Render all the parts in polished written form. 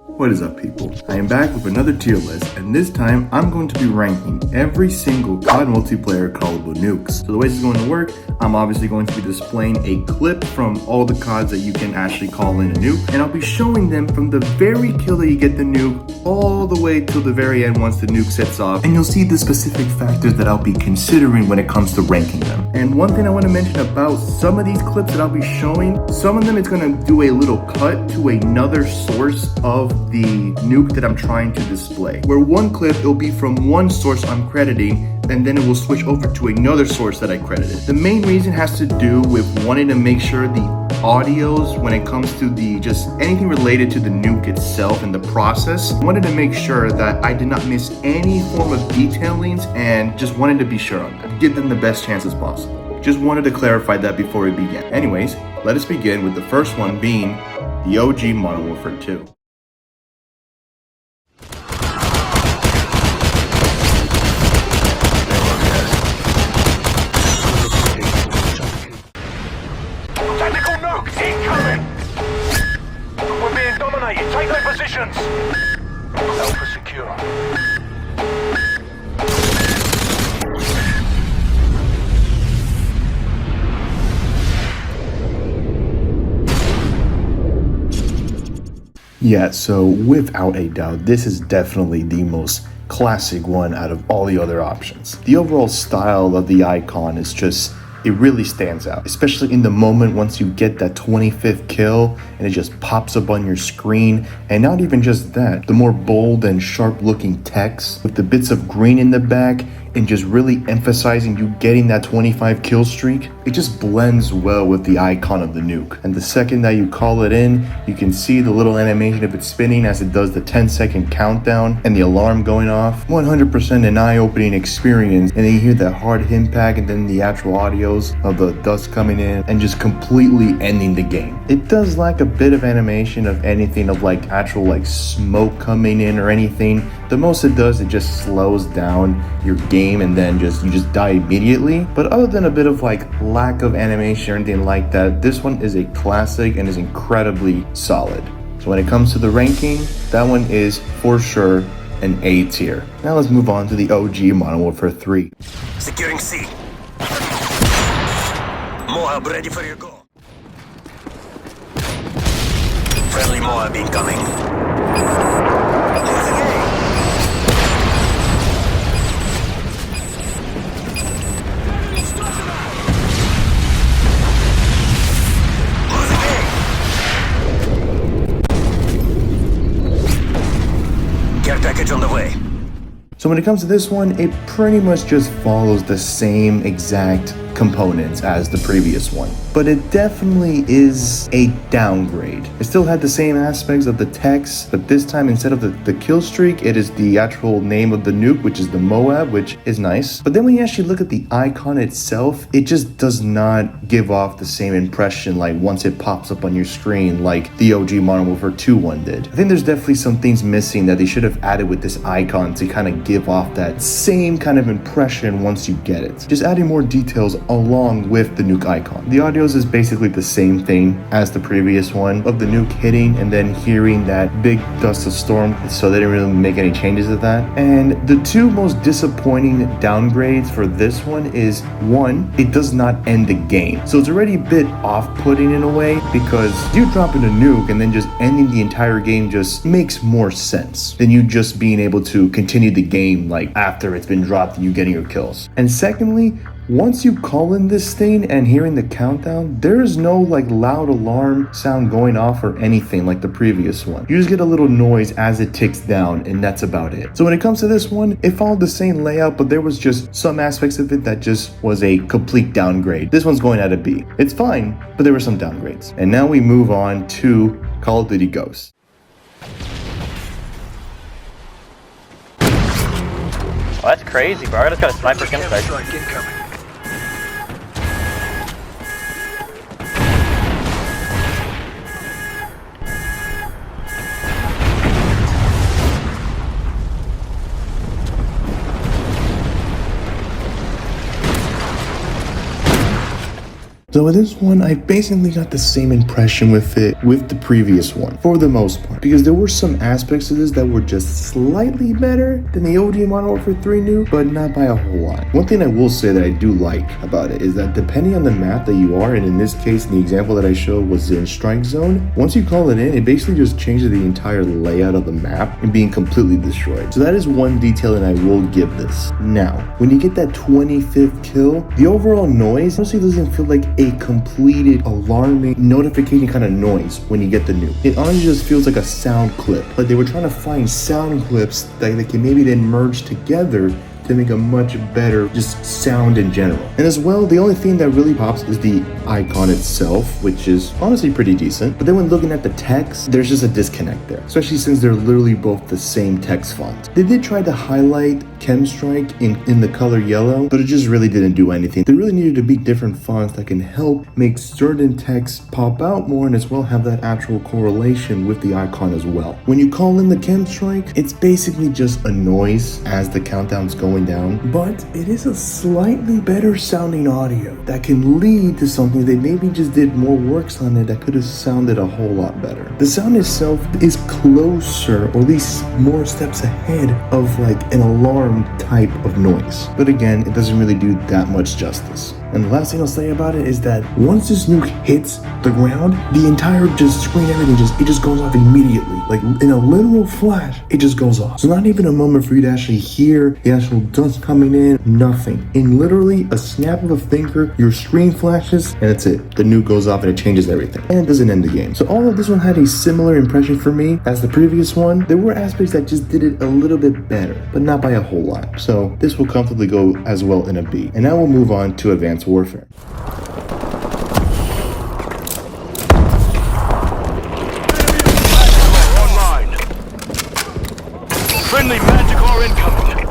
What is up, people? I am back with another tier list, and this time I'm going to be ranking every single COD multiplayer Callable Nukes. So the way this is going to work, I'm obviously going to be displaying a clip from all the CODs that you can actually call in a nuke, and I'll be showing them from the very kill that you get the nuke all the way till the very end once the nuke sets off, and you'll see the specific factors that I'll be considering when it comes to ranking them. And one thing I want to mention about some of these clips that I'll be showing, some of them it's going to do a little cut to another source of the nuke that I'm trying to display. Where one clip, it'll be from one source I'm crediting, and then it will switch over to another source that I credited. The main reason has to do with wanting to make sure the audios, when it comes to the just anything related to the nuke itself and the process, I wanted to make sure that I did not miss any form of detailings, and just wanted to be sure on that, give them the best chances possible. Just wanted to clarify that before we begin. Anyways, let us begin with the first one being the OG Modern Warfare 2. We're being dominated. Take their positions. Alpha secure. Yeah, so without a doubt, this is definitely the most classic one out of all the other options. The overall style of the icon is just, it really stands out, especially in the moment once you get that 25th kill and it just pops up on your screen. And not even just that, the more bold and sharp looking text with the bits of green in the back and just really emphasizing you getting that 25 kill streak, it just blends well with the icon of the nuke. And the second that you call it in, you can see the little animation of it spinning as it does the 10-second countdown and the alarm going off. 100% an eye-opening experience, and then you hear that hard impact and then the actual audios of the dust coming in and just completely ending the game. It does lack a bit of animation of anything of like actual like smoke coming in or anything. The most it does, it just slows down your game and then you just die immediately. But other than a bit of like lack of animation or anything like that, this one is a classic and is incredibly solid. So when it comes to the ranking, that one is for sure an A tier. Now let's move on to the OG Modern Warfare 3. Securing C. Moab ready for your go. Friendly Moab incoming. Care package on the way. So when it comes to this one, it pretty much just follows the same exact components as the previous one, but it definitely is a downgrade. It still had the same aspects of the text, but this time instead of the kill streak, it is the actual name of the nuke, which is the Moab, which is nice. But then when you actually look at the icon itself, it just does not give off the same impression like once it pops up on your screen like the OG Modern Warfare 2 one did. I think there's definitely some things missing that they should have added with this icon to kind of give off that same kind of impression once you get it. Just adding more details along with the nuke icon. The audios is basically the same thing as the previous one of the nuke hitting and then hearing that big dust of storm, so they didn't really make any changes to that. And the two most disappointing downgrades for this one is, one, it does not end the game. So it's already a bit off-putting in a way, because you dropping a nuke and then just ending the entire game just makes more sense than you just being able to continue the game like after it's been dropped and you getting your kills. And secondly, once you call in this thing and hearing the countdown, there is no like loud alarm sound going off or anything like the previous one. You just get a little noise as it ticks down, and that's about it. So when it comes to this one, it followed the same layout, but there was just some aspects of it that just was a complete downgrade. This one's going at a B. It's fine, but there were some downgrades. And now we move on to Call of Duty Ghosts. Oh, that's crazy, bro. I just got a sniper gunstrike. So with this one, I basically got the same impression with it with the previous one, for the most part. Because there were some aspects of this that were just slightly better than the OG Modern Warfare 3 Nuke, but not by a whole lot. One thing I will say that I do like about it is that depending on the map that you are, and in this case, the example that I showed was in Strike Zone, once you call it in, it basically just changes the entire layout of the map and being completely destroyed. So that is one detail that I will give this. Now, when you get that 25th kill, the overall noise honestly doesn't feel like a completed alarming notification kind of noise when you get the nuke. It honestly just feels like a sound clip. Like they were trying to find sound clips that they can maybe then merge together to make a much better just sound in general. And as well, the only thing that really pops is the icon itself, which is honestly pretty decent. But then when looking at the text, there's just a disconnect there, especially since they're literally both the same text font. They did try to highlight Chemstrike in the color yellow, but it just really didn't do anything. There really needed to be different fonts that can help make certain text pop out more and as well have that actual correlation with the icon as well. When you call in the Chemstrike, it's basically just a noise as the countdown's going down, but it is a slightly better sounding audio that can lead to something they maybe just did more works on it that could have sounded a whole lot better. The sound itself is closer, or at least more steps ahead of like an alarm type of noise, but again, it doesn't really do that much justice. And the last thing I'll say about it is that once this nuke hits the ground, the entire just screen, everything it just goes off immediately. Like in a literal flash, it just goes off. So not even a moment for you to actually hear the actual dust coming in, nothing. In literally a snap of a finger, your screen flashes and that's it. The nuke goes off and it changes everything. And it doesn't end the game. So although this one had a similar impression for me as the previous one, there were aspects that just did it a little bit better, but not by a whole lot. So this will comfortably go as well in a B. And now we'll move on to Advanced Warfare. Online. Friendly Manticore incoming.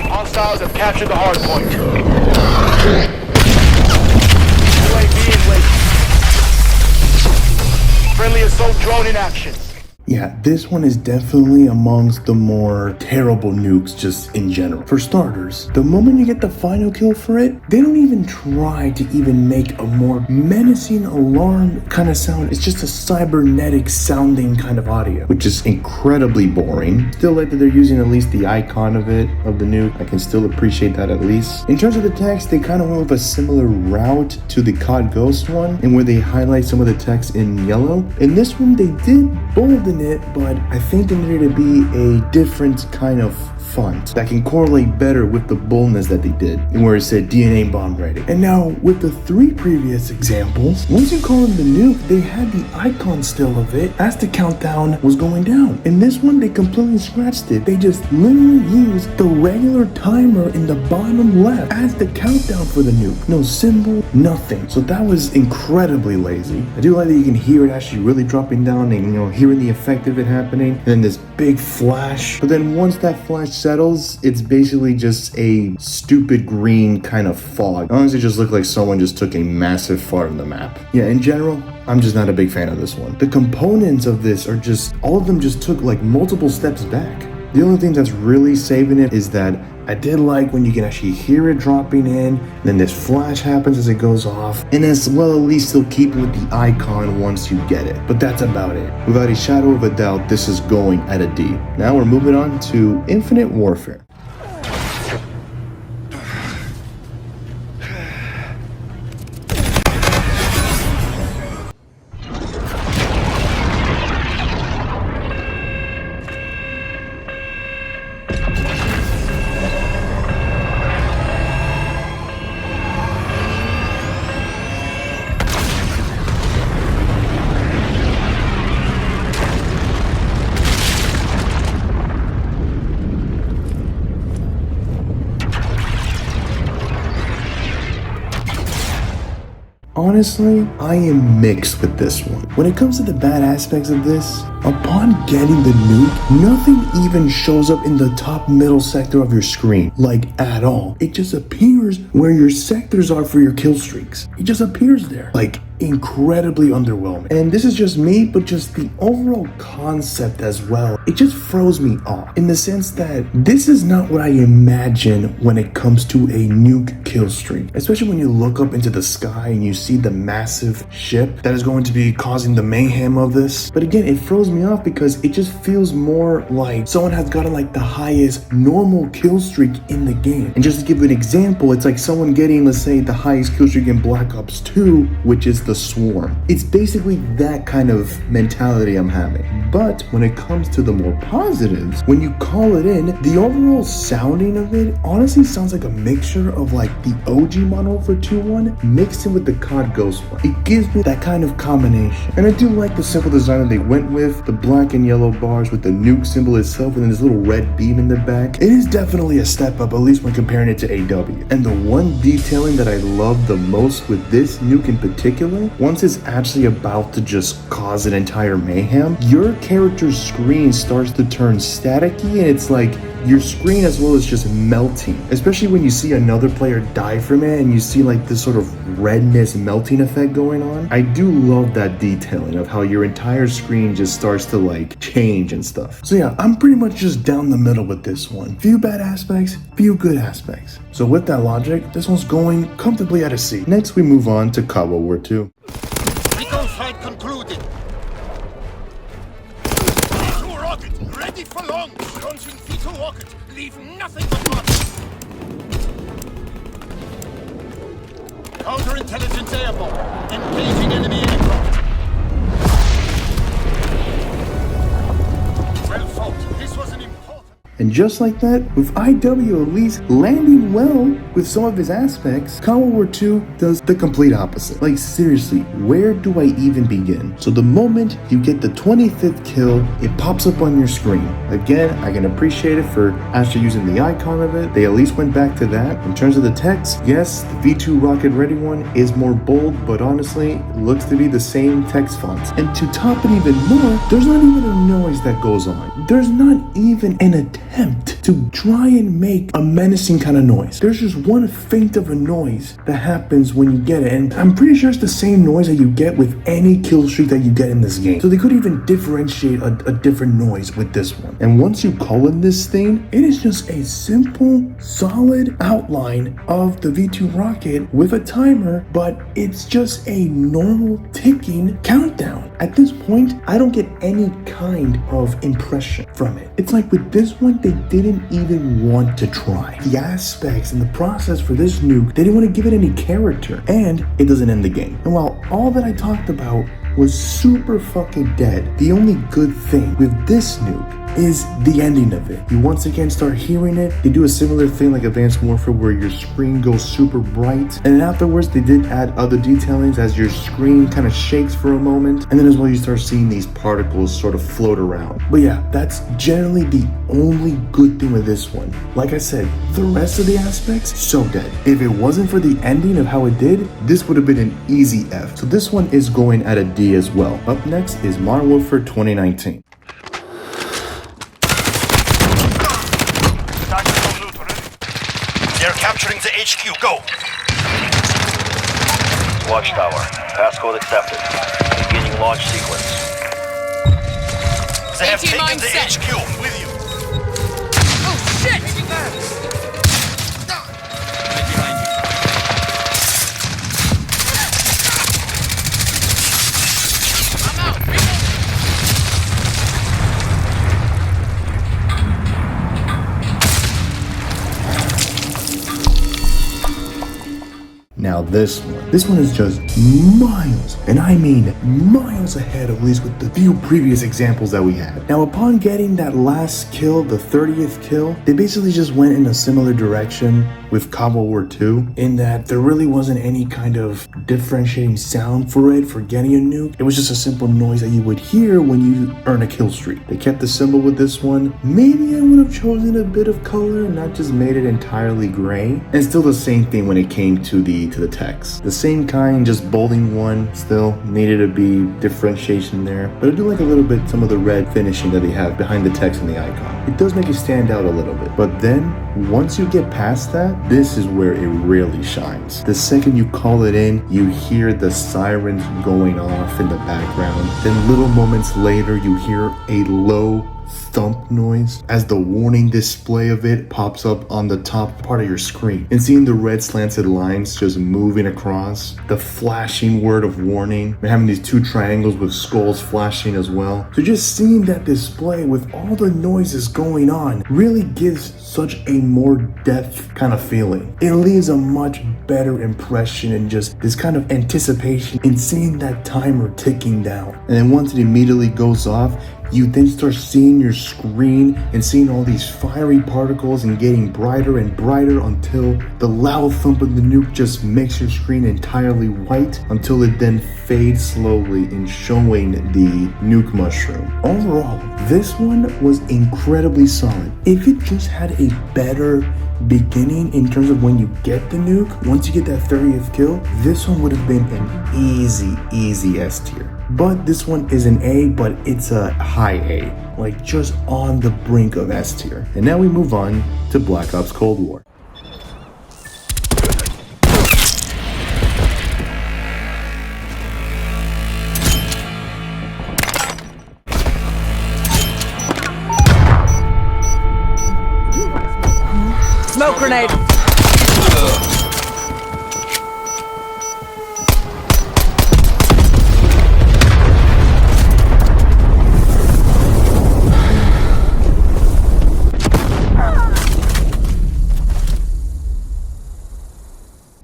Hostiles have captured the hard point. UAV in wait. Friendly assault drone in action. Yeah, this one is definitely amongst the more terrible nukes just in general. For starters, the moment you get the final kill for it, they don't even try to even make a more menacing alarm kind of sound. It's just a cybernetic sounding kind of audio, which is incredibly boring. Still like that they're using at least the icon of it, of the nuke. I can still appreciate that at least. In terms of the text, they kind of went with a similar route to the COD Ghost one, and where they highlight some of the text in yellow. In this one, they did bolden it, but I think there needed to be a different kind of font that can correlate better with the boldness that they did, and where it said DNA bomb ready. And now with the 3 previous examples, once you call in the nuke, they had the icon still of it as the countdown was going down. In this one, they completely scratched it. They just literally used the regular timer in the bottom left as the countdown for the nuke. No symbol, nothing. So that was incredibly lazy. I do like that you can hear it actually really dropping down and hearing the effect of it happening, and then this big flash. But then once that flash settles, it's basically just a stupid green kind of fog. It honestly just looked like someone just took a massive fart on the map. Yeah, in general, I'm just not a big fan of this one. The components of this are just, all of them just took like multiple steps back. The only thing that's really saving it is that I did like when you can actually hear it dropping in, then this flash happens as it goes off, and as well at least still keep with the icon once you get it. But that's about it. Without a shadow of a doubt, this is going at a D. Now we're moving on to Infinite Warfare. Honestly, I am mixed with this one. When it comes to the bad aspects of this, upon getting the nuke, nothing even shows up in the top middle sector of your screen, like at all. It just appears where your sectors are for your kill streaks. It just appears there. Like, incredibly underwhelming. And this is just me, but just the overall concept as well. It just throws me off in the sense that this is not what I imagine when it comes to a nuke kill streak. Especially when you look up into the sky and you see the massive ship that is going to be causing the mayhem of this. But again, it throws me off because it just feels more like someone has gotten like the highest normal kill streak in the game. And just to give you an example, it's like someone getting, let's say, the highest kill streak in Black Ops 2, which is the Swarm. It's basically that kind of mentality I'm having. But when it comes to the more positives, when you call it in, the overall sounding of it honestly sounds like a mixture of like the OG model for 2.1 mixed in with the COD Ghost one. It gives me that kind of combination. And I do like the simple design that they went with, the black and yellow bars with the nuke symbol itself and then this little red beam in the back. It is definitely a step up, at least when comparing it to AW. And the one detailing that I love the most with this nuke in particular, once it's actually about to just cause an entire mayhem, your character's screen starts to turn staticky and it's like your screen as well as just melting, especially when you see another player die from it and you see like this sort of redness melting effect going on. I do love that detailing of how your entire screen just starts to like change and stuff. So yeah, I'm pretty much just down the middle with this one. Few bad aspects, few good aspects. So with that logic, this one's going comfortably at a C. Next we move on to Callable War 2. Recon flight concluded. V2 rocket, ready for launch. Launching V2 rocket. Leave nothing but marks. Counterintelligence airborne. Engaging enemy aircraft. Well fought. This was an important... And just like that, with IW at least landing well with some of his aspects, Callable War 2 does the complete opposite. Like seriously, where do I even begin? So the moment you get the 25th kill, it pops up on your screen. Again, I can appreciate it for actually using the icon of it. They at least went back to that. In terms of the text, yes, the V2 rocket ready one is more bold, but honestly, it looks to be the same text fonts. And to top it even more, there's not even a noise that goes on. There's not even an attempt to try and make a menacing kind of noise. There's just one feint of a noise that happens when you get it, and I'm pretty sure it's the same noise that you get with any kill streak that you get in this game. So they could even differentiate a different noise with this one. And once you call in this thing, it is just a simple, solid outline of the V2 rocket with a timer, but it's just a normal ticking countdown. At this point, I don't get any kind of impression from it. It's like with this one, they didn't even want to try. The aspects and the process for this nuke, they didn't want to give it any character, and it doesn't end the game. And while all that I talked about was super fucking dead, the only good thing with this nuke is the ending of it. You once again start hearing it. They do a similar thing like Advanced Warfare where your screen goes super bright, and then afterwards they did add other detailings as your screen kind of shakes for a moment, and then as well you start seeing these particles sort of float around. But yeah, that's generally the only good thing with this one. Like I said, the rest of the aspects, so dead. If it wasn't for the ending of how it did, this would have been an easy F. So this one is going at a D as well. Up next is Modern Warfare 2019. They're capturing the HQ. Go! Watchtower. Passcode accepted. Beginning launch sequence. They have taken the mindset. HQ. I'm with you. Oh shit! Now this one is just miles, and I mean miles ahead, at least with the few previous examples that we had. Now upon getting that last kill, the 30th kill, they basically just went in a similar direction with Callable War 2, in that there really wasn't any kind of differentiating sound for it, for getting a nuke. It was just a simple noise that you would hear when you earn a kill streak. They kept the symbol with this one. Maybe I would have chosen a bit of color and not just made it entirely gray. And still the same thing when it came to the text. The same kind, just bolding one. Still needed to be differentiation there. But I do like a little bit some of the red finishing that they have behind the text and the icon. It does make it stand out a little bit. But then, once you get past that, this is where it really shines. The second you call it in, you hear the sirens going off in the background. Then little moments later, you hear a low thump noise as the warning display of it pops up on the top part of your screen, and seeing the red slanted lines just moving across, the flashing word of warning, and having these two triangles with skulls flashing as well. So just seeing that display with all the noises going on really gives such a more depth kind of feeling. It leaves a much better impression and just this kind of anticipation in seeing that timer ticking down. And then once it immediately goes off, you then start seeing your screen and seeing all these fiery particles and getting brighter and brighter until the loud thump of the nuke just makes your screen entirely white until it then fades slowly in showing the nuke mushroom. Overall, this one was incredibly solid. If it just had a better beginning in terms of when you get the nuke, once you get that 30th kill, this one would have been an easy S tier. But this one is an A, but it's a high A, like just on the brink of S tier. And now we move on to Black Ops Cold War. Smoke grenade!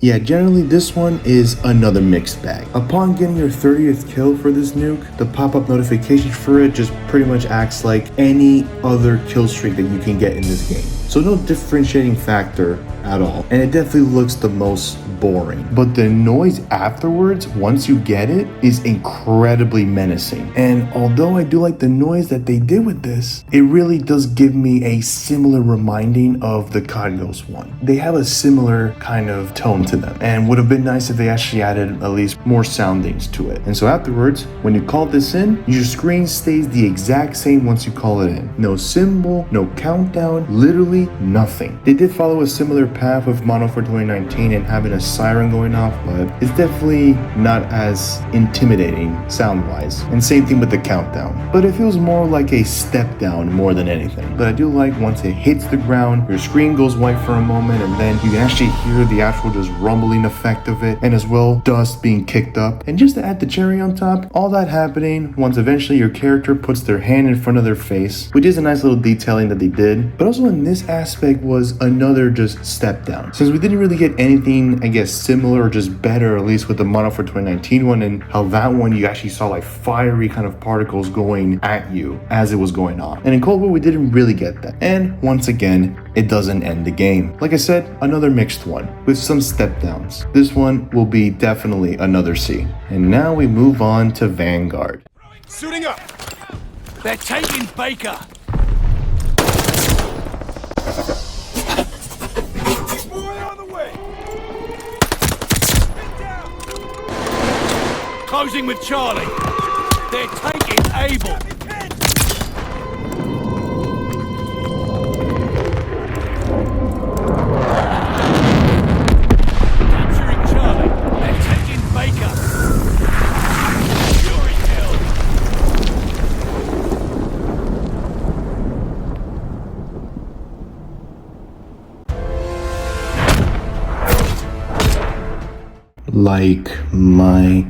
Yeah, generally this one is another mixed bag. Upon getting your 30th kill for this nuke, the pop-up notification for it just pretty much acts like any other kill streak that you can get in this game. So no differentiating factor at all. And it definitely looks the most boring. But the noise afterwards, once you get it, is incredibly menacing. And although I do like the noise that they did with this, it really does give me a similar reminding of the COD Ghost one. They have a similar kind of tone to them, and would have been nice if they actually added at least more soundings to it. And so afterwards, when you call this in, your screen stays the exact same once you call it in. No symbol, no countdown, literally nothing. They did follow a similar path with Modern Warfare 2019 and having a siren going off, but it's definitely not as intimidating sound-wise. And same thing with the countdown. But it feels more like a step down more than anything. But I do like once it hits the ground, your screen goes white for a moment, and then you can actually hear the actual just rumbling effect of it, and as well dust being kicked up. And just to add the cherry on top, all that happening once eventually your character puts their hand in front of their face, which is a nice little detailing that they did. But also in this aspect was another just step down, since we didn't really get anything, I guess, similar or just better, at least with the Modern Warfare 2019 one, and how that one you actually saw like fiery kind of particles going at you as it was going on. And in Cold War we didn't really get that. And once again, it doesn't end the game. Like I said, another mixed one with some step downs. This one will be definitely another C. And now we move on to Vanguard. Suiting up. They're taking Baker! Boy on the way. Closing with Charlie. They're taking Able. Capturing Charlie. They're taking Baker. Fury kill. Like my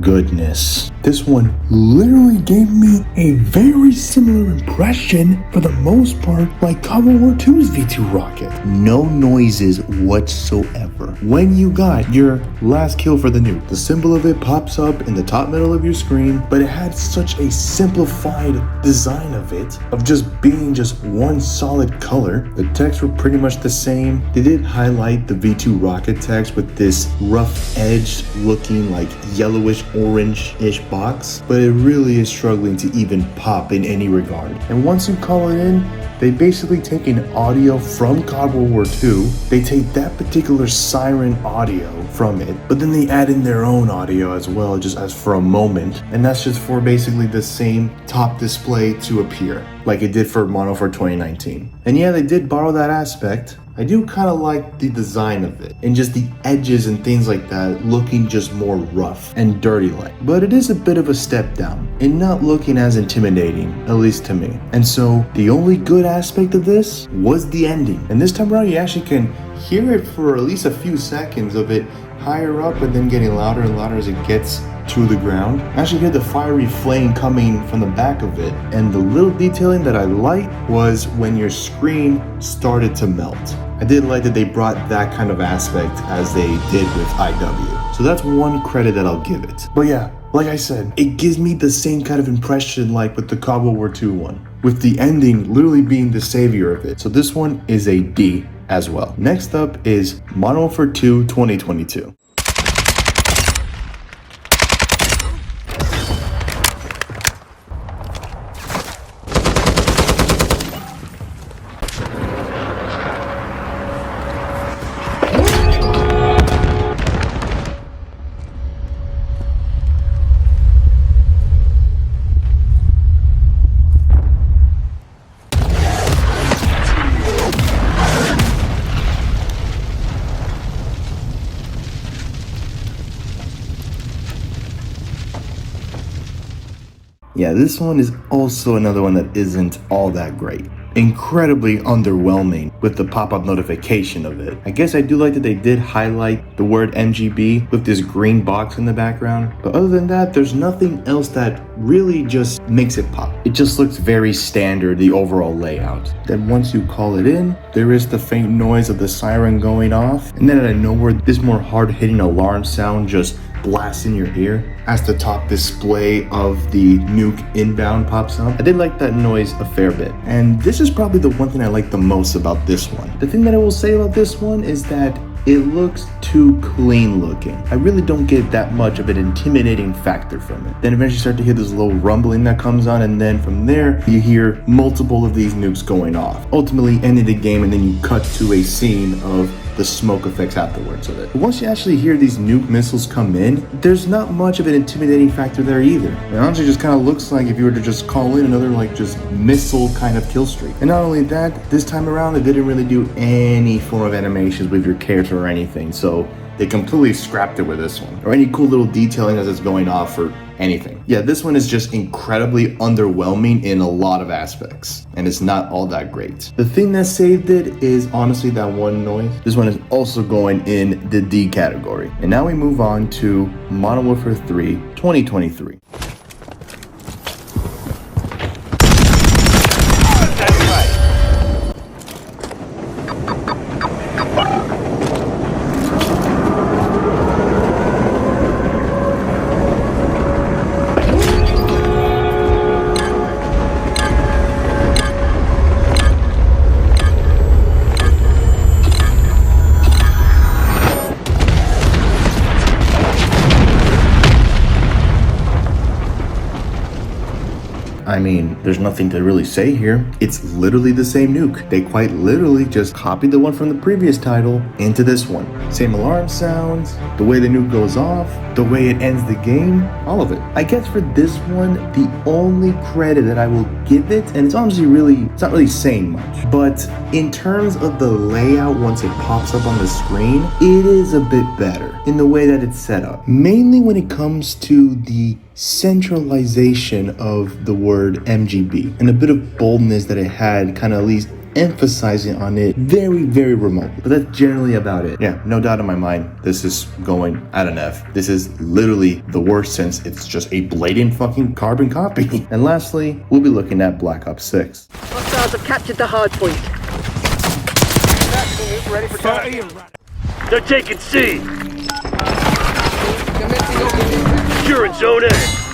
goodness. This one literally gave me a very similar impression, for the most part, like Call War 2's V2 rocket. No noises whatsoever. When you got your last kill for the nuke, the symbol of it pops up in the top middle of your screen, but it had such a simplified design of it, of just being just one solid color. The texts were pretty much the same. They did highlight the V2 rocket text with this rough edged looking like yellowish orange-ish box, but it really is struggling to even pop in any regard. And once you call it in, they basically take an audio from COD World War II, they take that particular siren audio from it, but then they add in their own audio as well, just as for a moment, and that's just for basically the same top display to appear, like it did for Modern Warfare 2019. And yeah, they did borrow that aspect. I do kind of like the design of it, and just the edges and things like that looking just more rough and dirty like. But it is a bit of a step down, and not looking as intimidating, at least to me. And so, the only good aspect of this was the ending. And this time around, you actually can hear it for at least a few seconds of it higher up and then getting louder and louder as it gets to the ground. I actually hear the fiery flame coming from the back of it, and the little detailing that I liked was when your screen started to melt. I did like that they brought that kind of aspect as they did with IW. So that's one credit that I'll give it. But yeah, like I said, it gives me the same kind of impression like with the COD World War II one, with the ending literally being the savior of it. So this one is a D as well. Next up is Modern Warfare 2 2022. Yeah, this one is also another one that isn't all that great. Incredibly underwhelming with the pop-up notification of it. I guess I do like that they did highlight the word MGB with this green box in the background, but other than that, there's nothing else that really just makes it pop. It just looks very standard, the overall layout. Then once you call it in, there is the faint noise of the siren going off, and then out of nowhere, this more hard-hitting alarm sound just blasts in your ear as the top display of the nuke inbound pops up. I did like that noise a fair bit, and this is probably the one thing I like the most about this one. The thing that I will say about this one is that it looks too clean looking. I really don't get that much of an intimidating factor from it. Then eventually you start to hear this little rumbling that comes on, and then from there you hear multiple of these nukes going off, ultimately ending the game, and then you cut to a scene of the smoke effects afterwards of it. But once you actually hear these nuke missiles come in, there's not much of an intimidating factor there either. It honestly just kind of looks like if you were to just call in another like just missile kind of kill streak. And not only that, this time around they didn't really do any form of animations with your character or anything, so they completely scrapped it with this one, or any cool little detailing as it's going off or anything. Yeah, this one is just incredibly underwhelming in a lot of aspects, and it's not all that great. The thing that saved it is honestly that one noise. This one is also going in the D category. And now we move on to Modern Warfare 3 2023. I mean, there's nothing to really say here. It's literally the same nuke. They quite literally just copied the one from the previous title into this one. Same alarm sounds, the way the nuke goes off, the way it ends the game, all of it. I guess for this one, the only credit that I will give it, and it's honestly it's not really saying much, but in terms of the layout once it pops up on the screen, it is a bit better in the way that it's set up. Mainly when it comes to the centralization of the word MGB and a bit of boldness that it had, kind of at least emphasizing on it very, very remotely. But that's generally about it. Yeah, no doubt in my mind, this is going at an F. This is literally the worst since it's just a blatant fucking carbon copy. And lastly, we'll be looking at Black Ops 6. Hostiles have captured the hard point. Ready for target? They're taking C. You're in zone A.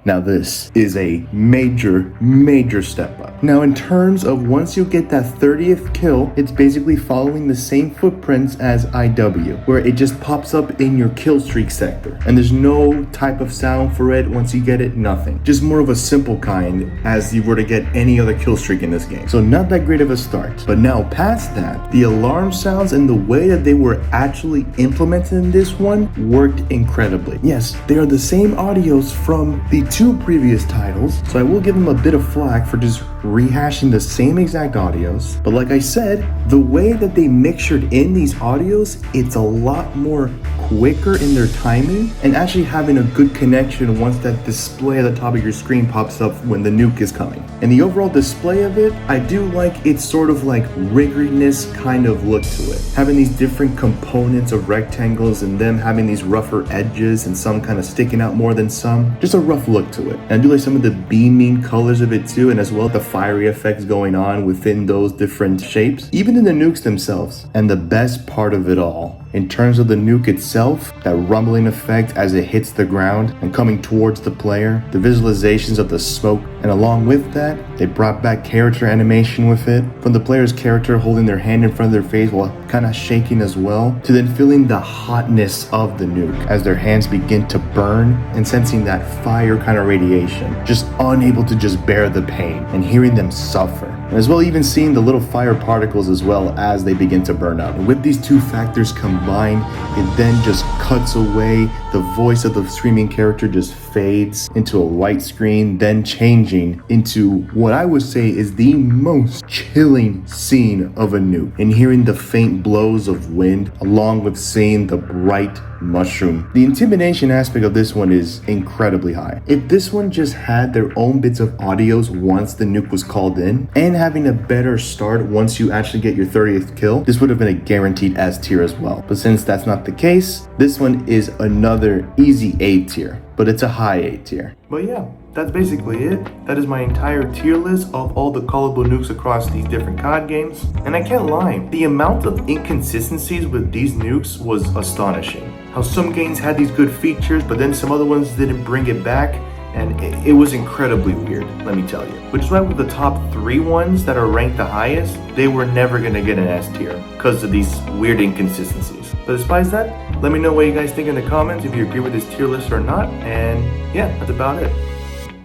Now this is a major step up. Now in terms of once you get that 30th kill, it's basically following the same footprints as IW, where it just pops up in your kill streak sector. And there's no type of sound for it once you get it, nothing. Just more of a simple kind as you were to get any other kill streak in this game. So not that great of a start. But now past that, the alarm sounds and the way that they were actually implemented in this one worked incredibly. Yes, they are the same audios from the 2 previous titles, so I will give them a bit of flack for just rehashing the same exact audios. But like I said, the way that they mixtured in these audios, it's a lot more quicker in their timing and actually having a good connection once that display at the top of your screen pops up when the nuke is coming. And the overall display of it, I do like its sort of like riggedness kind of look to it. Having these different components of rectangles and them having these rougher edges and some kind of sticking out more than some. Just a rough look to it. And I do like some of the beaming colors of it too, and as well the fiery effects going on within those different shapes, even in the nukes themselves. And the best part of it all, in terms of the nuke itself, that rumbling effect as it hits the ground and coming towards the player, the visualizations of the smoke, and along with that, they brought back character animation with it, from the player's character holding their hand in front of their face while kind of shaking as well, to then feeling the hotness of the nuke as their hands begin to burn and sensing that fire kind of radiation, just unable to just bear the pain and hearing them suffer. And as well even seeing the little fire particles as well as they begin to burn up. And with these two factors combined, it then just cuts away. The voice of the screaming character just fades into a white screen, then changing into what I would say is the most chilling scene of a nuke. And hearing the faint blows of wind along with seeing the bright mushroom. The intimidation aspect of this one is incredibly high. If this one just had their own bits of audios once the nuke was called in, and having a better start once you actually get your 30th kill, this would have been a guaranteed S tier as well. But since that's not the case, this one is another easy A tier, but it's a high A tier. But yeah, that's basically it. That is my entire tier list of all the callable nukes across these different COD games. And I can't lie, the amount of inconsistencies with these nukes was astonishing. How some games had these good features, but then some other ones didn't bring it back. And it was incredibly weird, let me tell you. Which is why with the top 3 ones that are ranked the highest, they were never gonna get an S tier because of these weird inconsistencies. But despite that, let me know what you guys think in the comments, if you agree with this tier list or not. And yeah, that's about it.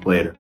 Later.